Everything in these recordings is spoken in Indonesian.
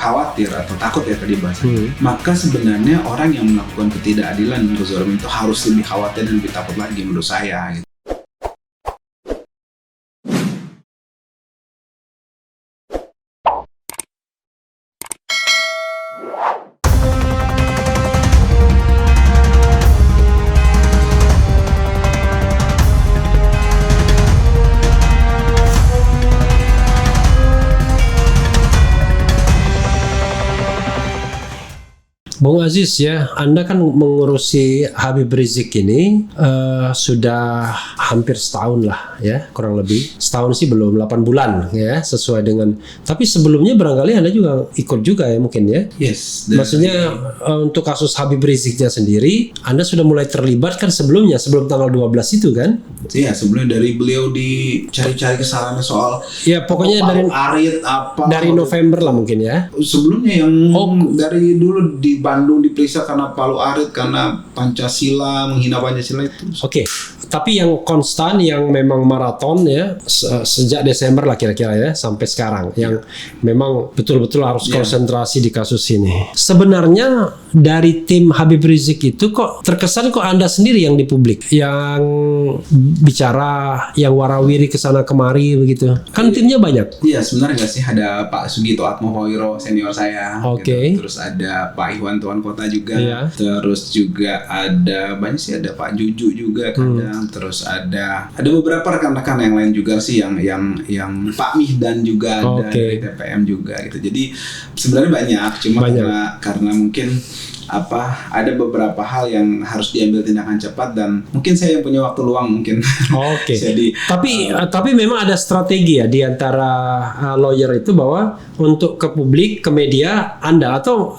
khawatir atau takut ya tadi bahasanya, maka sebenarnya orang yang melakukan ketidakadilan dan kezaliman itu harus lebih khawatir dan lebih takut lagi menurut saya gitu. Bung Aziz ya, Anda kan mengurusi Habib Rizik ini sudah hampir setahun lah ya, kurang lebih. Setahun sih belum, 8 bulan ya, sesuai dengan. Tapi sebelumnya barangkali Anda juga ikut juga ya mungkin ya? Yes. Maksudnya untuk kasus Habib Riziknya sendiri, Anda sudah mulai terlibat kan sebelumnya, sebelum tanggal 12 itu kan? Iya, sebelumnya dari beliau dicari-cari kesalahannya soal ya pokoknya dari Arit apa dari November lah mungkin ya. Sebelumnya yang dari dulu di Bandung diperiksa karena Palu Arit, karena Pancasila, menghina Pancasila itu. Oke. Tapi yang konstan, yang memang maraton ya, sejak Desember lah kira-kira ya, sampai sekarang, yang memang betul-betul harus konsentrasi di kasus ini. Sebenarnya dari tim Habib Rizik itu kok terkesan kok Anda sendiri yang di publik, yang bicara, yang warawiri kesana kemari begitu. Kan timnya banyak. Iya, sebenarnya nggak sih, ada Pak Sugito Atmowiro senior saya. Oke. Gitu. Terus ada Pak Iwan Tuan Kota juga. Iya. Terus juga ada banyak sih, ada Pak Juju juga kadang. Terus ada beberapa rekan-rekan yang lain juga sih, yang Pak Mihdan juga ada dari TPM juga gitu. Jadi sebenarnya banyak, cuma karena mungkin ada beberapa hal yang harus diambil tindakan cepat, dan mungkin saya yang punya waktu luang mungkin. Jadi tapi memang ada strategi ya di antara lawyer itu, bahwa untuk ke publik, ke media Anda atau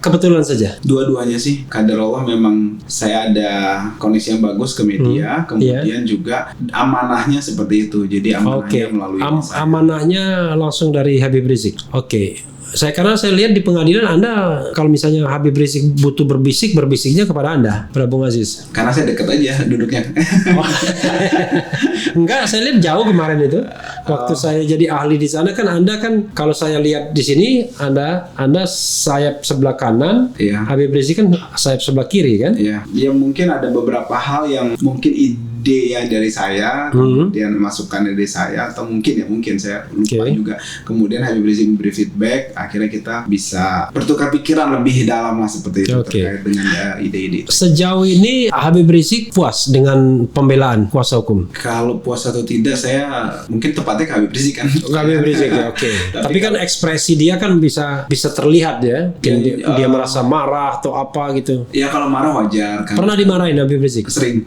kebetulan saja? Dua-duanya sih. Kadar Allah, memang saya ada kondisi yang bagus ke media, kemudian juga amanahnya seperti itu. Jadi amanahnya melalui amanahnya langsung dari Habib Rizik. Karena saya lihat di pengadilan Anda, kalau misalnya Habib Rizik butuh berbisiknya kepada Anda, Bung Aziz. Karena saya dekat aja duduknya. Enggak, saya lihat jauh kemarin itu. Waktu saya jadi ahli di sana kan, Anda kan, kalau saya lihat di sini Anda sayap sebelah kanan, Habib Rizik kan sayap sebelah kiri kan? Iya. Ya mungkin ada beberapa hal yang mungkin ide yang dari saya, kemudian masukan dari saya, atau mungkin saya lupa juga. Kemudian Habib Rizik memberi feedback, akhirnya kita bisa bertukar pikiran lebih dalam lah seperti itu terkait dengan ide-ide. Sejauh ini Habib Rizik puas dengan pembelaan kuasa hukum? Kalau puas atau tidak, saya mungkin tepatnya ke Habib Rizik kan. Habib Rizik ya, Tapi kan ekspresi dia kan bisa terlihat ya. Dia merasa marah atau apa gitu. Ya kalau marah wajar kan. Pernah dimarahin Habib Rizik? Sering.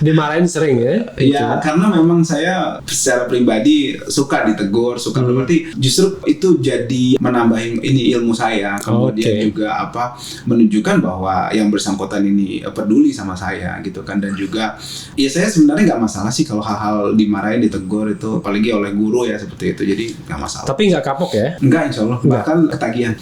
Dimarahin sering ya? Ya karena memang saya secara pribadi suka ditegur, suka berarti justru itu jadi menambah ilmu saya, kemudian juga menunjukkan bahwa yang bersangkutan ini peduli sama saya gitu kan. Dan juga ya saya sebenarnya nggak masalah sih kalau hal-hal dimarahin, ditegur itu, apalagi oleh guru ya seperti itu, jadi nggak masalah. Tapi nggak kapok ya? Enggak, insya Allah. Bahkan ketagihan.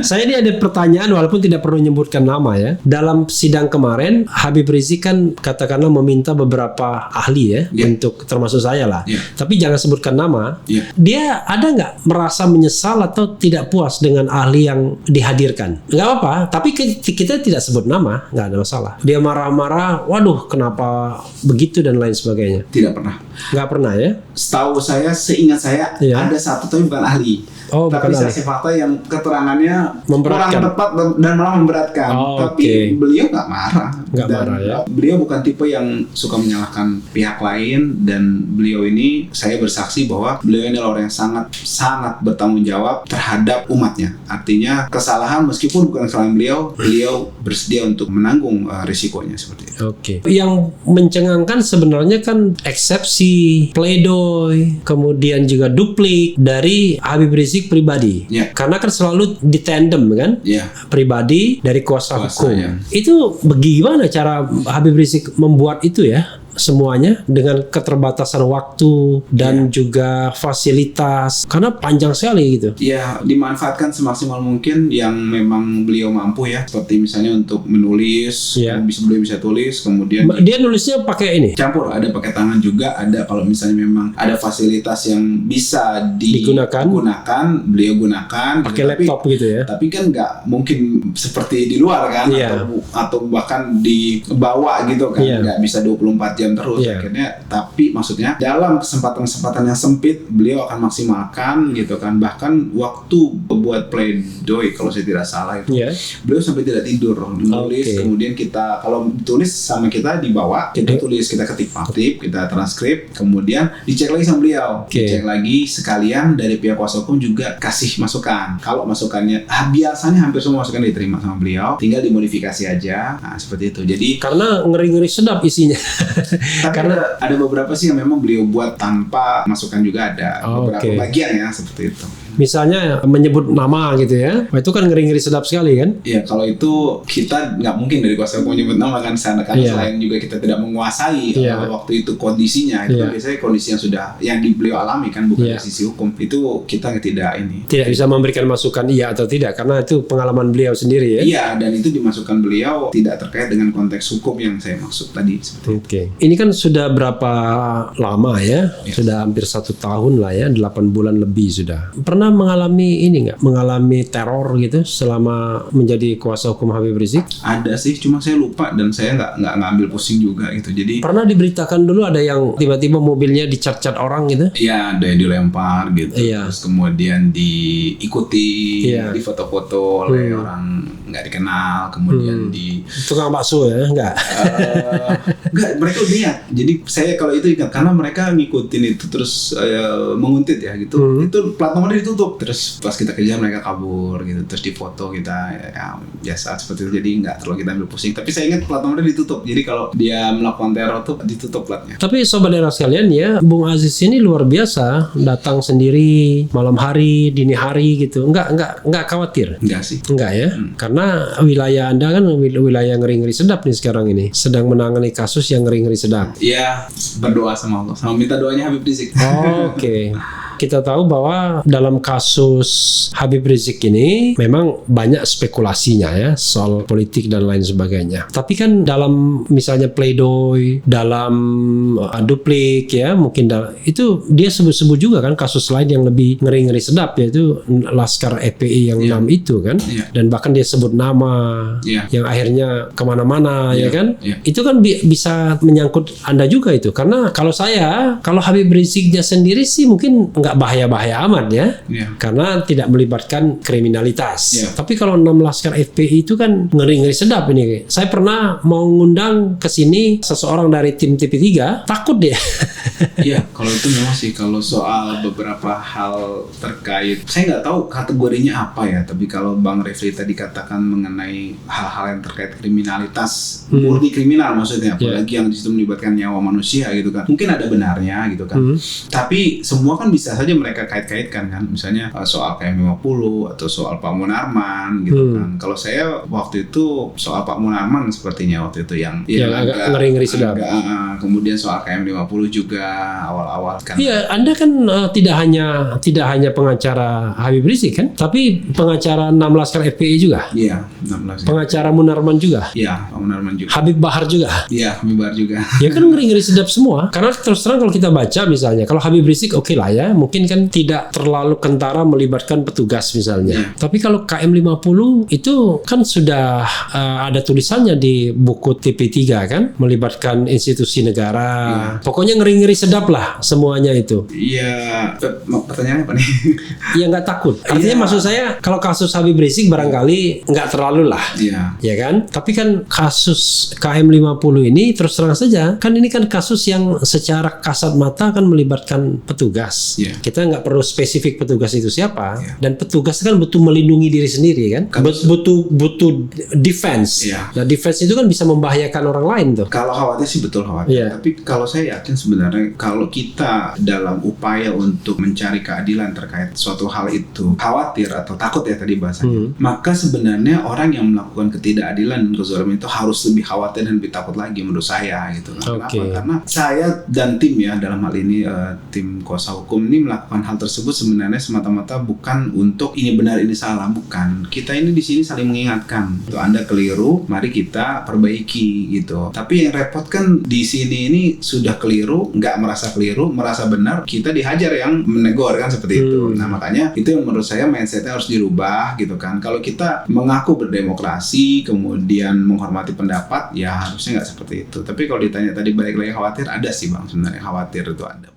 Saya ini ada pertanyaan, walaupun tidak perlu menyebutkan nama ya. Dalam sidang kemarin Habib Rizik kan katakanlah meminta beberapa ahli ya, untuk termasuk saya lah. Tapi jangan sebutkan nama. Dia ada nggak merasa menyesal atau tidak puas dengan ahli yang dihadirkan? Nggak apa-apa, tapi kita tidak sebut nama, nggak ada masalah. Dia marah-marah, waduh kenapa begitu dan lain sebagainya. Tidak pernah. Nggak pernah ya? Setahu saya, seingat saya ada satu, tapi bukan ahli. Tapi saksi fakta yang keterangannya kurang tepat dan malah memberatkan. Tapi beliau nggak marah. Nggak marah ya. Beliau bukan tipe yang suka menyalahkan pihak lain, dan beliau ini, saya bersaksi bahwa beliau ini orang yang sangat bertanggung jawab terhadap umatnya. Artinya kesalahan meskipun bukan kesalahan beliau bersedia untuk menanggung risikonya seperti itu. Yang mencengangkan sebenarnya kan eksepsi, pledoi, kemudian juga duplik dari Habib Rizik pribadi. Karena kan selalu ditandem kan, pribadi dari kuasa hukum. Itu bagaimana cara Habib Rizik membuat itu ya? semuanya dengan keterbatasan waktu dan juga fasilitas karena panjang sekali gitu. Ya, dimanfaatkan semaksimal mungkin yang memang beliau mampu ya, seperti misalnya untuk menulis, beliau bisa tulis, kemudian dia nulisnya pakai ini. Campur, ada pakai tangan juga, ada kalau misalnya memang ada fasilitas yang bisa digunakan, beliau gunakan pakai laptop gitu ya. Tapi kan nggak mungkin seperti di luar kan, atau bahkan dibawa gitu kan, nggak bisa 24 jam terus akhirnya. Tapi maksudnya dalam kesempatan-kesempatan yang sempit beliau akan maksimalkan gitu kan. Bahkan waktu buat pledoi kalau saya tidak salah itu beliau sampai tidak tidur menulis, kemudian kita kalau tulis sama kita dibawa, kita tulis, kita ketik patip, kita transkrip, kemudian dicek lagi sama beliau, dicek lagi sekalian dari pihak kuasa hukum juga kasih masukan. Kalau masukannya biasanya hampir semua masukan diterima sama beliau, tinggal dimodifikasi aja. Nah, seperti itu. Jadi karena ngeri-ngeri sedap isinya. Tapi karena ada beberapa sih yang memang beliau buat tanpa masukan juga ada. Beberapa bagian ya seperti itu. Misalnya menyebut nama gitu ya, itu kan ngeri-ngeri sedap sekali kan? Iya, kalau itu kita nggak mungkin dari kuasa hukum menyebut nama kan, karena selain juga kita tidak menguasai waktu itu kondisinya, itu kan biasanya kondisi yang sudah yang beliau alami kan, bukan dari sisi hukum. Itu kita tidak bisa memberikan masukan iya atau tidak karena itu pengalaman beliau sendiri ya. Iya, dan itu dimasukkan beliau tidak terkait dengan konteks hukum yang saya maksud tadi. Ini kan sudah berapa lama ya? Sudah hampir 1 tahun lah ya, 8 bulan lebih sudah. Pernah mengalami ini nggak? Mengalami teror gitu selama menjadi kuasa hukum Habib Rizik? Ada sih, cuma saya lupa dan saya nggak ngambil pusing juga gitu. Jadi pernah diberitakan dulu ada yang tiba-tiba mobilnya dicat-cat orang gitu? Iya, ada yang dilempar gitu. Terus kemudian diikuti, di foto-foto oleh orang nggak dikenal, kemudian di tukang bakso ya? Nggak, mereka lihat. Jadi saya kalau itu ingat karena mereka ngikutin itu terus menguntit ya gitu. Itu plat nomornya ditutup, terus pas kita kejar mereka kabur gitu, terus difoto kita biasa seperti itu. Jadi nggak terlalu kita ambil pusing. Tapi saya ingat plat nomornya ditutup. Jadi kalau dia melakukan teror tuh ditutup platnya. Tapi sobat daerah sekalian ya, Bung Aziz ini luar biasa, datang sendiri malam hari, dini hari gitu. Nggak khawatir? Enggak sih. Enggak ya, karena wilayah Anda kan wilayah ngeri-ngeri sedap nih sekarang ini, sedang menangani kasus yang ngeri-ngeri sedap. Iya, berdoa sama Allah, sama minta doanya Habib Rizik. Oke. Kita tahu bahwa dalam kasus Habib Rizik ini memang banyak spekulasinya ya soal politik dan lain sebagainya. Tapi kan dalam misalnya pledoi, dalam duplik ya mungkin itu dia sebut-sebut juga kan kasus lain yang lebih ngeri-ngeri sedap, yaitu Laskar FPI yang 6 itu kan, dan bahkan dia sebut nama yang akhirnya kemana-mana ya kan. Itu kan bisa menyangkut Anda juga itu, karena kalau Habib Riziknya sendiri sih mungkin nggak bahaya-bahaya amat ya, karena tidak melibatkan kriminalitas. Tapi kalau 6 Laskar FPI itu kan ngeri-ngeri sedap ini. Saya pernah mau ngundang ke sini seseorang dari tim TV3, takut dia. Iya, kalau itu memang sih, kalau soal beberapa hal terkait, saya nggak tahu kategorinya apa ya, tapi kalau Bang Refli tadi katakan mengenai hal-hal yang terkait kriminalitas, murni kriminal maksudnya, apalagi yang disitu melibatkan nyawa manusia gitu kan, mungkin ada benarnya gitu kan. Tapi semua kan bisa saja mereka kait-kaitkan kan, misalnya soal KM50 atau soal Pak Munarman gitu kan. Kalau saya waktu itu soal Pak Munarman sepertinya waktu itu yang agak ngeri-ngeri sedap. Kemudian soal KM50 juga awal-awal kan. Iya, Anda kan tidak hanya pengacara Habib Rizik kan, tapi pengacara 6 Laskar FPI juga. Iya, 6 Laskar. Pengacara Munarman juga. Iya, Pak Munarman juga. Habib Bahar juga. Iya, Habib Bahar juga. Ya kan ngeri-ngeri sedap semua. Karena terus terang kalau kita baca misalnya, kalau Habib Rizik oke lah ya, mungkin kan tidak terlalu kentara melibatkan petugas misalnya. Tapi kalau KM50 itu kan sudah ada tulisannya di buku TP3 kan, melibatkan institusi negara. Pokoknya ngeri-ngeri sedap lah semuanya itu. Iya, pertanyaannya apa nih? Ya nggak takut. Artinya maksud saya kalau kasus Habib Rizik barangkali nggak terlalu lah. Ya kan? Tapi kan kasus KM50 ini terus terang saja, kan ini kan kasus yang secara kasat mata kan melibatkan petugas. Kita nggak perlu spesifik petugas itu siapa, dan petugas kan butuh melindungi diri sendiri kan, butuh defense. Nah defense itu kan bisa membahayakan orang lain tuh. Kalau khawatir sih betul khawatir, tapi kalau saya yakin sebenarnya kalau kita dalam upaya untuk mencari keadilan terkait suatu hal itu khawatir atau takut ya tadi bahasanya, maka sebenarnya orang yang melakukan ketidakadilan dan kezaliman itu harus lebih khawatir dan lebih takut lagi menurut saya gitu. Kenapa? Karena saya dan tim ya dalam hal ini tim kuasa hukum ini melakukan hal tersebut sebenarnya semata-mata bukan untuk ini benar ini salah, bukan. Kita ini di sini saling mengingatkan. Tuh Anda keliru, mari kita perbaiki gitu. Tapi yang repot kan di sini ini sudah keliru, nggak merasa keliru, merasa benar, kita dihajar yang menegur kan seperti itu. Nah makanya itu yang menurut saya mindsetnya harus dirubah gitu kan. Kalau kita mengaku berdemokrasi, kemudian menghormati pendapat, ya harusnya nggak seperti itu. Tapi kalau ditanya tadi balik lagi khawatir, ada sih Bang sebenarnya khawatir itu ada.